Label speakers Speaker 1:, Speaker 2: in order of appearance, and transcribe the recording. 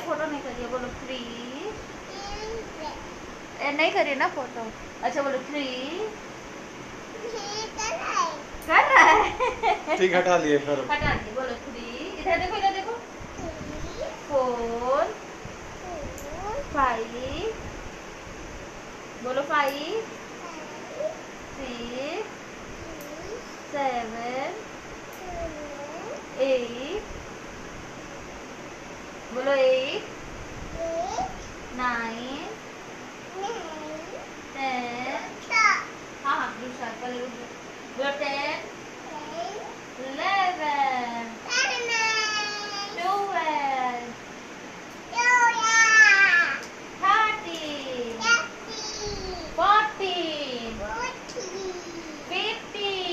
Speaker 1: Photo नहीं करिए, बोलो 3। नहीं करिए ना फोटो। अच्छा बोलो 3। कर रहा है।
Speaker 2: ठीक, हटा लिए फिर।
Speaker 1: हटा दिए, बोलो 3। इधर देखो, इधर देखो। 4 5, बोलो 5 6 7 8, बोलो 8 9 10। हाँ हाँ, दूसरा पहले